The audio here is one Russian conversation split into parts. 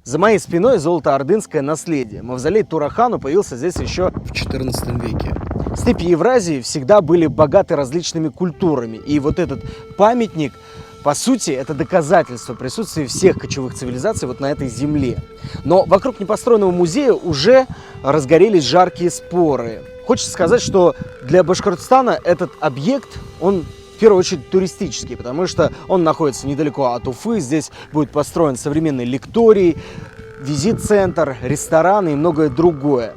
За моей спиной золотоордынское наследие. Мавзолей Турахану появился здесь еще в XIV веке. Степи Евразии всегда были богаты различными культурами. И вот этот памятник, по сути, это доказательство присутствия всех кочевых цивилизаций вот на этой земле. Но вокруг непостроенного музея уже разгорелись жаркие споры. Хочется сказать, что для Башкортостана этот объект, он в первую очередь туристический, потому что он находится недалеко от Уфы. Здесь будет построен современный лекторий, визит-центр, рестораны и многое другое.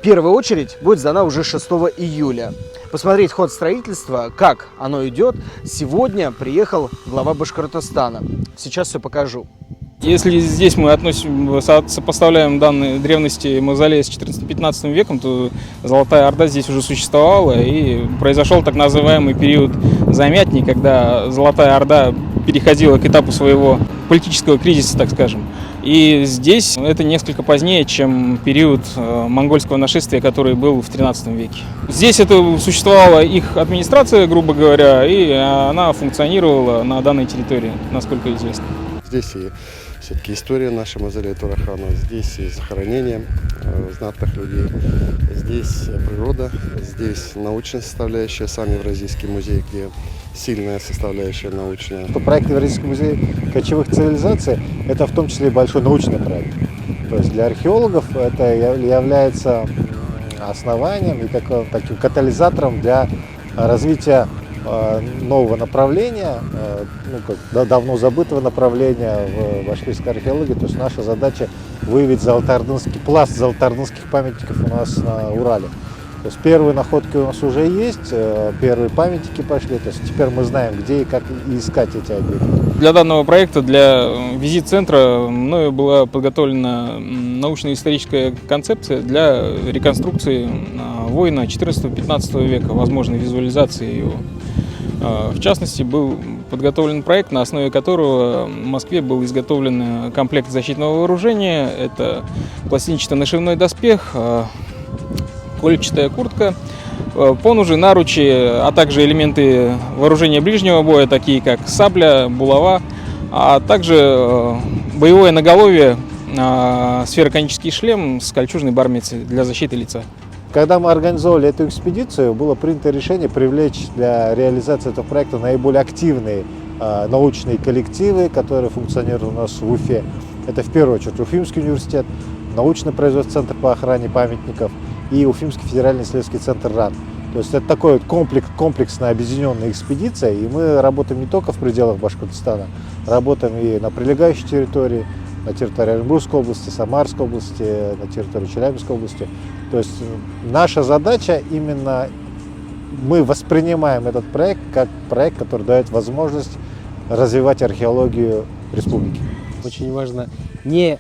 Первая очередь будет сдана уже 6 июля. Посмотреть ход строительства, как оно идет, сегодня приехал глава Башкортостана. Сейчас все покажу. Если здесь мы сопоставляем данные древности мавзолея с 14-15 веком, то Золотая Орда здесь уже существовала, и произошел так называемый период замятни, когда Золотая Орда переходила к этапу своего политического кризиса, так скажем. И здесь это несколько позднее, чем период монгольского нашествия, который был в 13 веке. Здесь это существовала их администрация, грубо говоря, и она функционировала на данной территории, насколько известно. Здесь и все-таки история нашего мавзолея Турахана, здесь и захоронение знатных людей, здесь природа, здесь научная составляющая, сам Евразийский музей, где сильная составляющая научная. Проект Евразийский музей кочевых цивилизаций – это в том числе и большой научный проект. То есть для археологов это является основанием и таким катализатором для развития нового направления, давно забытого направления в башкирской археологии. То есть наша задача выявить пласт золотоордынских памятников у нас на Урале. То есть первые находки у нас уже есть, первые памятники пошли. То есть теперь мы знаем, где и как искать эти объекты. Для данного проекта, для визит-центра, мною была подготовлена научно-историческая концепция для реконструкции воина 14-15 века, возможной визуализации его. В частности, был подготовлен проект, на основе которого в Москве был изготовлен комплект защитного вооружения. Это пластинчато-нашивной доспех, кольчатая куртка, поножи, наручи, а также элементы вооружения ближнего боя, такие как сабля, булава, а также боевое наголовье, сфероконический шлем с кольчужной бармицей для защиты лица. Когда мы организовали эту экспедицию, было принято решение привлечь для реализации этого проекта наиболее активные научные коллективы, которые функционируют у нас в Уфе. Это в первую очередь Уфимский университет, научный производственный центр по охране памятников и Уфимский федеральный исследовательский центр РАН. То есть это такой комплексная объединенная экспедиция, и мы работаем не только в пределах Башкортостана, работаем и на прилегающей территории, на территории Оренбургской области, Самарской области, на территории Челябинской области. То есть наша задача именно, мы воспринимаем этот проект как проект, который дает возможность развивать археологию республики. Очень важно не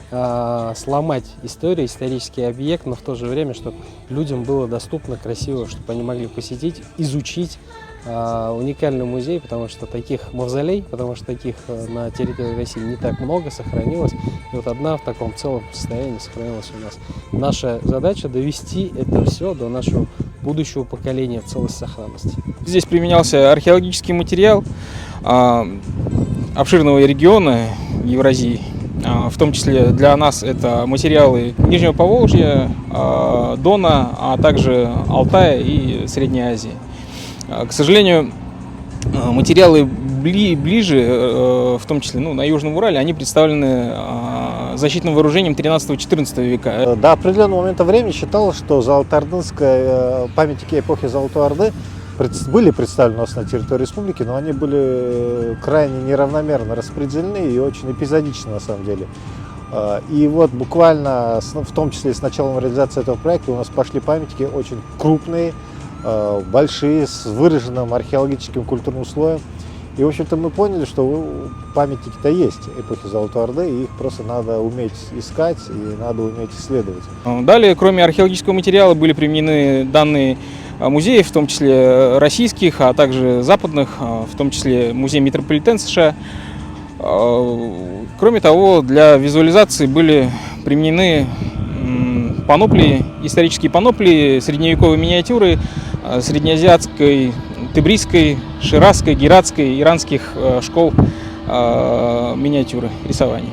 сломать историю, исторический объект, но в то же время, чтобы людям было доступно, красиво, чтобы они могли посетить, изучить уникальный музей, потому что таких мавзолей, на территории России не так много сохранилось. И вот одна в таком целом состоянии сохранилась у нас. Наша задача довести это все до нашего будущего поколения в целости сохранности. Здесь применялся археологический материал обширного региона Евразии. В том числе для нас это материалы Нижнего Поволжья, Дона, а также Алтая и Средней Азии. К сожалению, материалы ближе, в том числе на Южном Урале, они представлены защитным вооружением 13-14 века. До определенного момента времени считалось, что памятники эпохи Золотой Орды были представлены у нас на территории республики, но они были крайне неравномерно распределены и очень эпизодичны на самом деле. И вот буквально, в том числе с началом реализации этого проекта, у нас пошли памятники очень крупные, большие, с выраженным археологическим культурным слоем. И, в общем-то, мы поняли, что памятники-то есть эпохи Золотой Орды, и их просто надо уметь искать и надо уметь исследовать. Далее, кроме археологического материала, были применены данные музеев, в том числе российских, а также западных, в том числе музей Метрополитен США. Кроме того, для визуализации были применены паноплии, исторические паноплии, средневековые миниатюры среднеазиатской, тебрисской, ширазской, гератской, иранских школ миниатюры, рисований.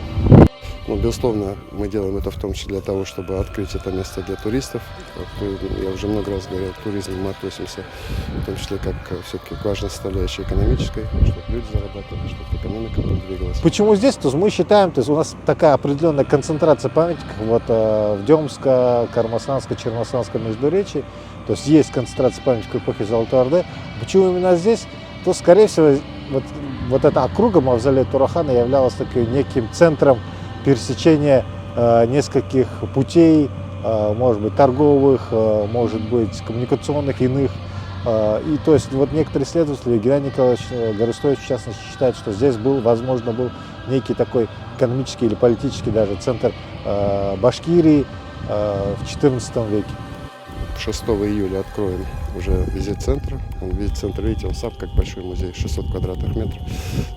Но, безусловно, мы делаем это в том числе для того, чтобы открыть это место для туристов. Я уже много раз говорил, к туризму мы относимся в том числе как все-таки к важной составляющей экономической, чтобы люди зарабатывали, чтобы экономика двигалась. Почему здесь? То есть мы считаем, то есть у нас такая определенная концентрация памятников вот, в Демско, Кармасанско, Черносанско, Междуречии. То есть концентрация памятников эпохи Золотой Орды. Почему именно здесь? То, скорее всего, вот эта округа мавзолея Турахана являлась таким неким центром пересечения нескольких путей, может быть, торговых, может быть, коммуникационных, иных. И то есть вот некоторые исследователи, Геннадий Николаевич Горюстоевич в частности, считает, что здесь возможно, был некий такой экономический или политический даже центр Башкирии в XIV веке. 6 июля откроем уже визит-центр. Визит-центр, видите, он сам как большой музей, 600 квадратных метров.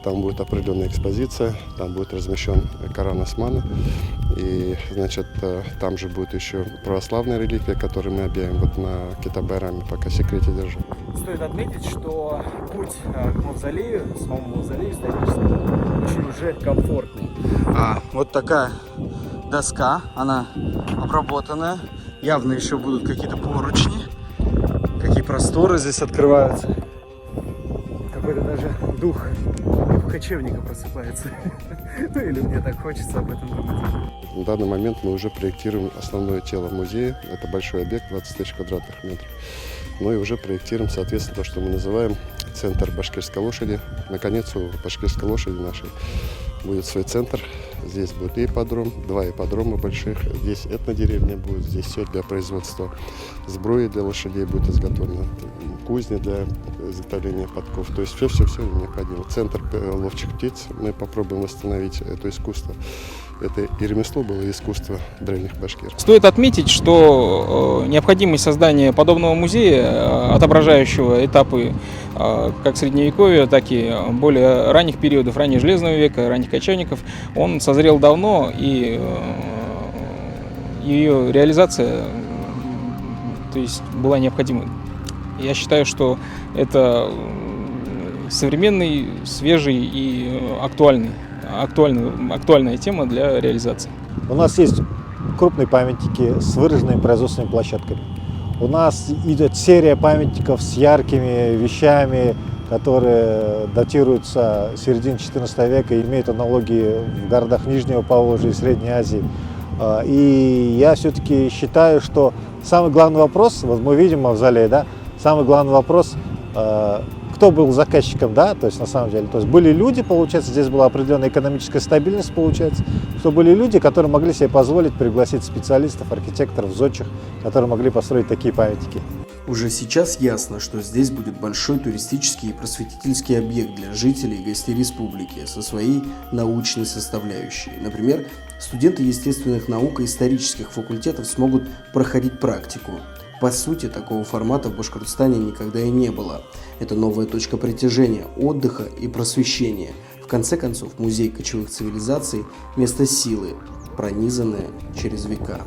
Там будет определенная экспозиция, там будет размещен Коран Османа. И, значит, там же будет еще православная реликвия, которую мы объявим вот на Китабайраме, пока в секрете держим. Стоит отметить, что путь к мавзолею, самому мавзолею историческому, очень уже комфортный. Вот такая доска, она обработанная. Явно еще будут какие-то поручни. Какие просторы здесь открываются. Какой-то даже дух кочевника просыпается. Ну или мне так хочется об этом думать. В данный момент мы уже проектируем основное тело музея. Это большой объект, 20 тысяч квадратных метров. Ну и уже проектируем, соответственно, то, что мы называем центр башкирской лошади. Наконец, у башкирской лошади нашей будет свой центр. Здесь будет и ипподром, 2 ипподрома больших. Здесь этнодеревня будет, здесь все для производства сбруи для лошадей будет изготовлено, кузни для изготовления подков. То есть все необходимо. Центр ловчих птиц мы попробуем восстановить это искусство. Это и ремесло было, и искусство древних башкир. Стоит отметить, что необходимость создания подобного музея, отображающего этапы как средневековья, так и более ранних периодов, раннего железного века, ранних кочевников, он созрел давно, и ее реализация, то есть, была необходима. Я считаю, что это современный, свежий и актуальная тема для реализации. У нас есть крупные памятники с выраженными производственными площадками. У нас идет серия памятников с яркими вещами, которые датируются середины XIV века и имеют аналогии в городах Нижнего Поволжья и Средней Азии. И я все-таки считаю, что самый главный вопрос, вот мы видим мавзолей, да, самый главный вопрос, кто был заказчиком, да, то есть на самом деле, то есть были люди, получается, здесь была определенная экономическая стабильность, получается, что были люди, которые могли себе позволить пригласить специалистов, архитекторов, зодчих, которые могли построить такие памятники. Уже сейчас ясно, что здесь будет большой туристический и просветительский объект для жителей и гостей республики со своей научной составляющей. Например, студенты естественных наук и исторических факультетов смогут проходить практику. По сути, такого формата в Башкортостане никогда и не было. Это новая точка притяжения, отдыха и просвещения. В конце концов, музей кочевых цивилизаций – место силы, пронизанное через века.